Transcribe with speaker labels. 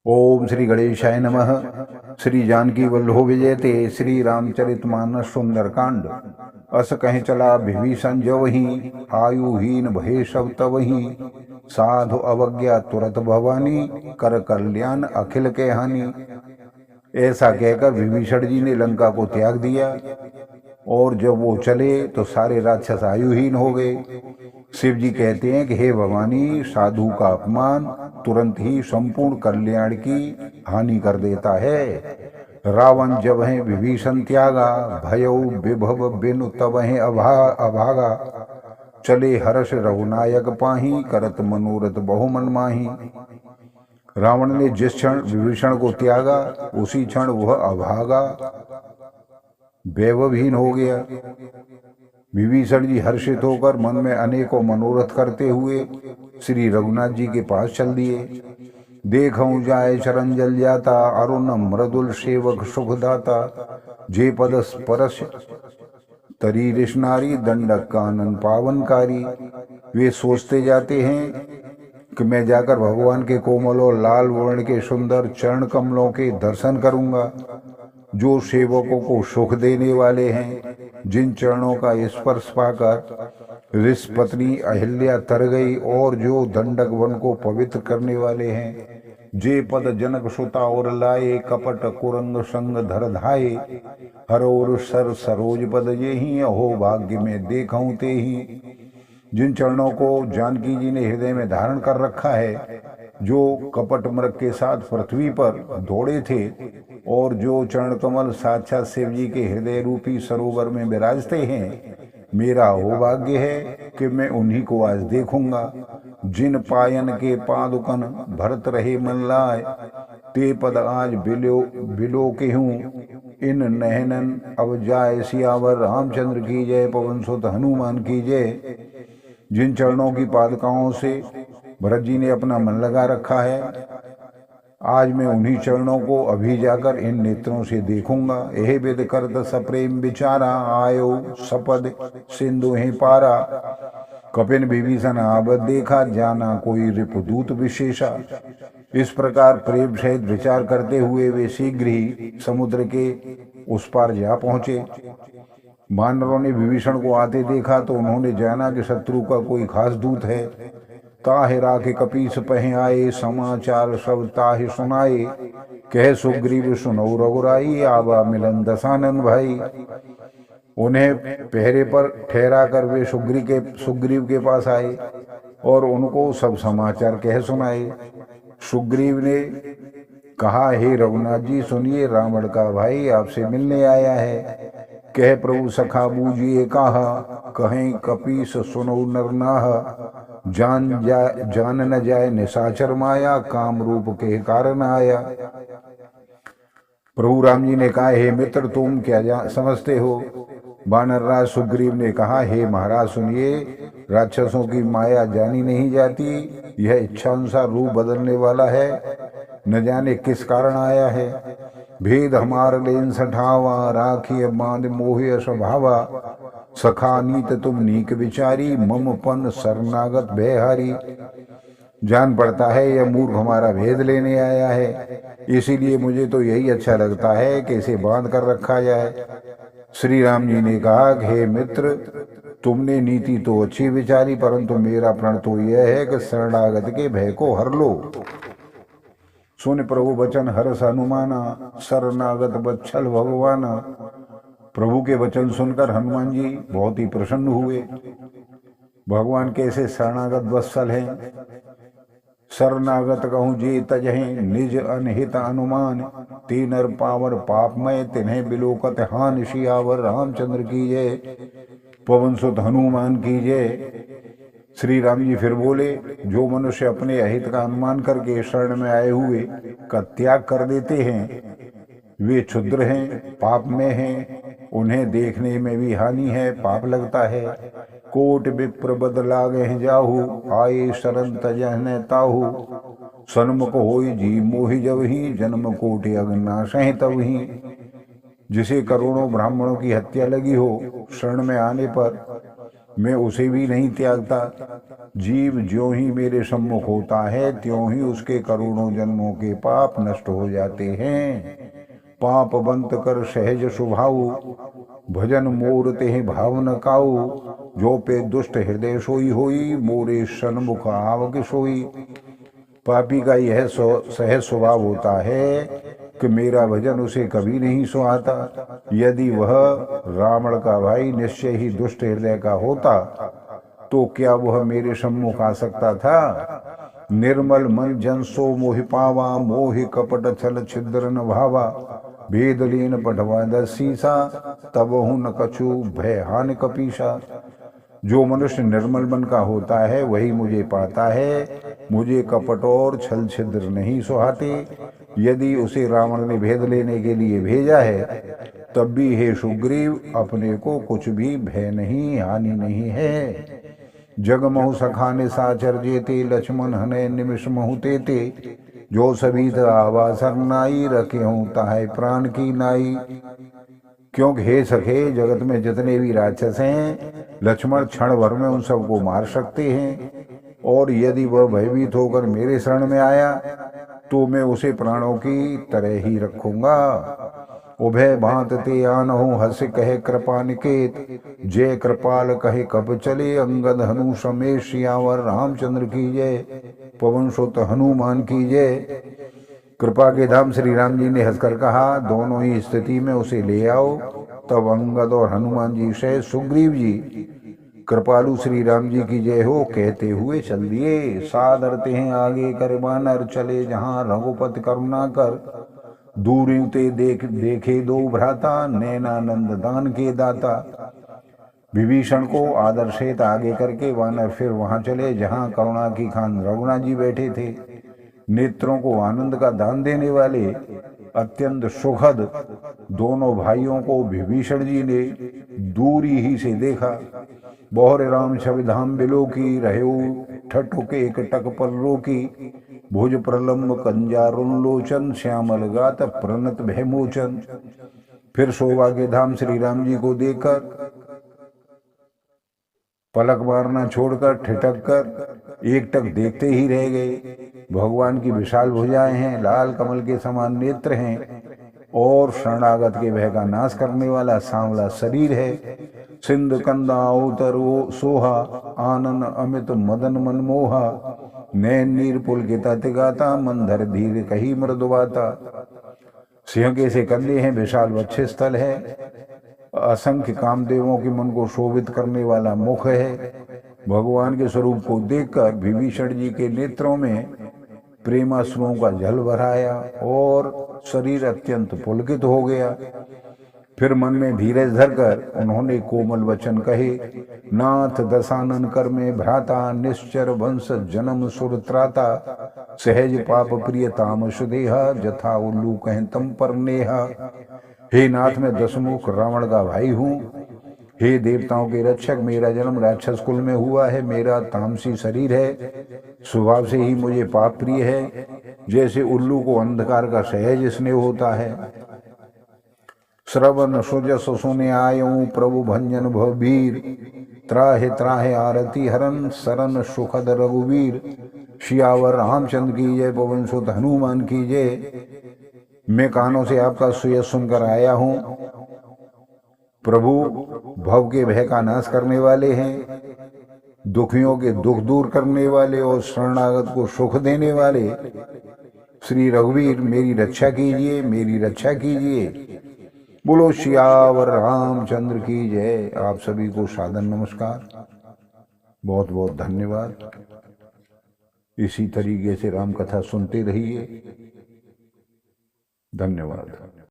Speaker 1: ओम श्री गणेशाय नमः। श्री जानकी वल्लभो विजयते। श्री रामचरितमानस सुंदरकांड। अस कहीं चला विभीषण जवहीं, आयुहीन भये सब तवहीं। साधु अवज्ञा तुरत भवानी, कर कल्याण अखिल के हानि। ऐसा कहकर विभीषण जी ने लंका को त्याग दिया और जब वो चले तो सारे राक्षस आयुहीन हो गए। शिव जी कहते हैं कि हे भवानी, साधु का अपमान तुरंत ही संपूर्ण कल्याण की हानि कर देता है। रावण जब है विभीषण त्यागा, भयो विभव बिनु तब है अभागा। चले हर्ष रघुनायक पाही, करत मनोरथ बहु मन माही। रावण ने जिस क्षण विभीषण को त्यागा उसी क्षण वह अभागा वैभवहीन हो गया। विभीषण जी हर्षित होकर मन में अनेकों मनोरथ करते हुए श्री रघुनाथ जी के पास चल दिए। देखऊं जाए चरण जल जाता, अरुण मृदुल सेवक सुखदाता। जे पद स्पर्श तरी रिश्नारी, दंडक कानन पावनकारी। वे सोचते जाते हैं कि मैं जाकर भगवान के कोमल और लाल वर्ण के सुंदर चरण कमलों के दर्शन करूंगा, जो सेवकों को सुख देने वाले हैं। जिन चरणों का स्पर्श पाकर ऋष पत्नी अहिल्या तर गई और जो दंडक वन को पवित्र करने वाले हैं। जे पद जनक सुता और लाए, कपट कुरंग संग धर धाये। हरोर सर सरोज पद ये ही, हो भाग्य में देखऊं ते ही। जिन चरणों को जानकी जी ने हृदय में धारण कर रखा है, जो कपट मृग के साथ पृथ्वी पर दौड़े थे और जो चरण कमल साक्षात शिव जी के हृदय रूपी सरोवर में विराजते हैं, मेरा होभाग्य है कि मैं उन्हीं को आज देखूंगा। जिन पायन के पादुकन भरत रहे मन लाए, ते पद आज बिलो के हूँ। इन नहनन अब जाए सियावर, रामचंद्र की जय, पवन सुत हनुमान की जय। जिन चरणों की पादुकाओं से भरत जी ने अपना मन लगा रखा है, आज मैं उन्हीं चरणों को अभी जाकर इन नेत्रों से देखूंगा। यह विद करत सप्रेम विचारा, आयो सपद सिंधु ही पारा। कपिन विभीषण आवत देखा, जाना कोई रिपुदूत विशेषा। इस प्रकार प्रेम सहित विचार करते हुए वे शीघ्र ही समुद्र के उस पार जा पहुंचे। वानरों ने विभीषण को आते देखा तो उन्होंने जाना कि शत्रु का कोई खास दूत है। ताहि राखे कपीस पह आए, समाचार सब ताहि सुनाए। कह सुग्रीव सुनौ रघुराई, आवा मिलन दशानन भाई। उन्हें पहरे पर ठहरा कर वे सुग्रीव के पास आए और उनको सब समाचार कह सुनाए। सुग्रीव ने कहा, हे रघुनाथ जी सुनिए, रावण का भाई आपसे मिलने आया है। कह प्रभु सखा बूझिए कहा, कहें कपीस सुनो नरनाहा। जान न जाए निशाचर माया, काम रूप के कारण आया। प्रभु राम जी ने कहा, हे मित्र तुम क्या समझते हो। वानर राज सुग्रीव ने कहा, हे महाराज सुनिए, राक्षसों की माया जानी नहीं जाती। यह इच्छा अनुसार रूप बदलने वाला है, न जाने किस कारण आया है। भेद हमार लेन सठावा, राखिय बांध मोह स्वभावा। सखा नीत तुम नीक विचारी, मम पन शरणागत भयहारी। जान पड़ता है यह मूर्ख हमारा भेद लेने आया है, इसीलिए मुझे तो यही अच्छा लगता है कि इसे बांध कर रखा जाए। श्री राम जी ने कहा, हे मित्र तुमने नीति तो अच्छी विचारी, परंतु मेरा प्रण तो यह है कि शरणागत के भय को हर लो। सुन प्रभु वचन हर्ष हनुमाना, शरणागत बच्छल भगवाना। प्रभु के वचन सुनकर हनुमान जी बहुत ही प्रसन्न हुए। भगवान कैसे शरणागत वत्सल हैं। शरणागत कहूँ जे तजहें, निज अनहित अनुमान। ते नर पावर पापमय, तिन्हें बिलोकत हान। सियावर रामचंद्र की जय, पवन सुत हनुमान की जय। श्री राम जी फिर बोले, जो मनुष्य अपने अहित का अनुमान करके शरण में आए हुए का त्याग कर देते हैं, वे क्षुद्र हैं, पाप में हैं। उन्हें देखने में भी हानि है, पाप लगता है। कोट विप्र बदलागे जाहू, आए शरण तजह ताहू। सन्मुख होई जी मोहि जवही, जन्म कोटि अग्नाश है तवही। जिसे करोड़ों ब्राह्मणों की हत्या लगी हो, शरण में आने पर मैं उसे भी नहीं त्यागता। जीव ज्यों ही मेरे सम्मुख होता है त्यों ही उसके करोड़ों जन्मों के पाप नष्ट हो जाते हैं। पाप बंत कर सहज स्वभाव, भजन मोर ते भाव न काऊ। जो पे दुष्ट हृदय सोई होई, मोरे सन्मुख आवक सोई। पापी का यह सहज स्वभाव होता है कि मेरा भजन उसे कभी नहीं सुहाता। यदि वह रावण का भाई निश्चय ही दुष्ट हृदय का होता तो क्या वह मेरे सम्मुख आ सकता था। निर्मल मन जन सो मोहि पावा, मोहि कपट छल छिद्र न भावा। भेद लीन पठवा दसीसा, तब हूं न कछु भय हानि कपीसा। जो मनुष्य निर्मल मन का होता है वही मुझे पाता है। मुझे कपट और छल छिद्र नहीं सुहाते। यदि उसे रावण ने भेद लेने के लिए भेजा है तब भी हे सुग्रीव अपने को कुछ भी भय नहीं, हानि नहीं है। जग महु सखाने साचर जेते, लक्ष्मण हने निमिष महु तेते। जो सभी आवा सरनाई, रखे हूं ताहे प्राण की नाई। क्योंकि हे सखे जगत में जितने भी राक्षस हैं लक्ष्मण क्षण भर में उन सबको मार सकते हैं। और यदि वह भयभीत होकर मेरे शरण में आया तो मैं उसे प्राणों की तरह ही रखूंगा। उभय भांत ते आनहु, हस कहे कृपा निकेत। जय कृपाल कहे कब चले, अंगद हनु समेश सियावर रामचंद्र की जय। पवन सुत हनुमान की जय। कृपा के धाम श्री राम जी ने हंसकर कहा, दोनों ही स्थिति में उसे ले आओ। तब अंगद और हनुमान जी से सुग्रीव जी कृपालु श्री राम जी की जय हो कहते हुए चल दिए। सादरते हैं आगे कर बानर, चले जहां रघुपति करुणा कर। दूर ते देखे दो भ्राता, नैनानंद दान के दाता। विभीषण को आदर सहित आगे करके वानर फिर वहां चले जहां करुणा की खान रघुनाथ जी बैठे थे। नेत्रों को आनंद का दान देने वाले अत्यंत सुखद दोनों भाइयों को विभीषण जी ने दूरी ही से देखा। बहुर राम छवि धाम बिलो की, रहे ठटुके एक टक पर रोकी। भुज प्रलम्ब कंजारुन लोचन, श्यामल गात प्रणत भयमोचन। फिर शोभा के धाम श्री राम जी को देखकर पलक मारना छोड़कर ठिठक कर एक टक देखते ही रह गए। भगवान की विशाल भुजाएं हैं, लाल कमल के समान नेत्र हैं और शरणागत के भय का नाश करने वाला सांवला शरीर है। सिंध कंदा उतर सोहा, आनन अमित मदन मनमोहा। नैन नीर पुलकिता तिगाता, मंधर धीर कही मृदुबाता। सिंह के से कंधे हैं, विशाल वक्ष स्थल है। असंख्य कामदेवों के मन को शोभित करने वाला मुख है। भगवान के स्वरूप को देखकर विभीषण जी के नेत्रों में प्रेमाश्रुओं का जल भराया और शरीर अत्यंत पुलकित हो गया। फिर मन में धीरज धरकर उन्होंने कोमल वचन कहे, नाथ दशानन कर में भ्राता, निश्चर वंश जन्म सुर त्राता। सहज पाप प्रिय तामस देहा, जथा उल्लू कहें तम पर नेहा। हे नाथ मैं दशमुख रावण का भाई हूँ। हे देवताओं के रक्षक, मेरा जन्म राक्षस कुल में हुआ है। मेरा तामसी शरीर है, स्वभाव से ही मुझे पाप प्रिय है। जैसे उल्लू को अंधकार का सहज स्नेह होता है। श्रवण सुजस सुने आयऊ, प्रभु भंजन भवीर। त्राहे त्राहे आरती हरन, सरन सुखद रघुवीर। सियावर रामचंद्र की जय, पवन सुत हनुमान की जय। मैं कानों से आपका सुयश सुनकर आया हूँ। प्रभु भव के भय का नाश करने वाले हैं, दुखियों के दुख दूर करने वाले और शरणागत को सुख देने वाले श्री रघुवीर मेरी रक्षा कीजिए, मेरी रक्षा कीजिए। बोलो सियावर रामचंद्र की जय। आप सभी को सादर नमस्कार, बहुत बहुत धन्यवाद। इसी तरीके से राम कथा सुनते रहिए। धन्यवाद।